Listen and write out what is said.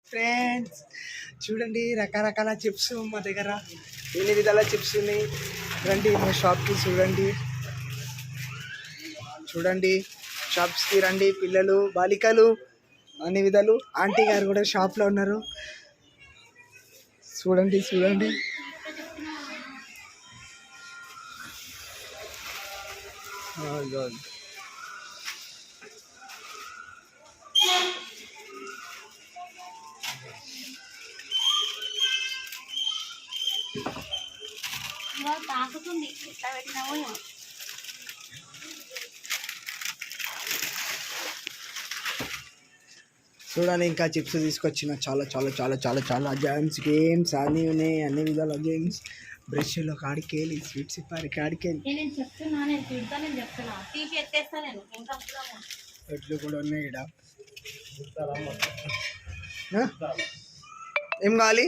Friends చూడండి రకరకాల chips మా దగ్గర ఎన్ని విధాల చిప్స్ ఉన్నాయి. రండి మా షాప్కి చూడండి చూడండి షాప్స్కి రండి. పిల్లలు బాలికలు అన్ని విధాలు. ఆంటీ గారు కూడా షాప్లో ఉన్నారు. చూడండి చూడండి తాకుతుంది ఎట్లా పెట్టినావో. చూడండి ఇంకా చిప్స్ తీసుకొచ్చిన చాలా చాలా చాలా చాలా చాలా గేమ్స్ అన్నీ ఉన్నాయి. అన్ని విధాల గేమ్స్. బ్రష్లో కాడికేలి స్వీట్స్ ఇప్పారు కాడికేలి. నేను చెప్తున్నా, నేను తిడతా, నేను చెప్తున్నా తీసి ఎత్తేస్తా నేను. ఇంకా ఎట్లు కూడా ఉన్నాయి ఇక్కడ. ఏం కావాలి?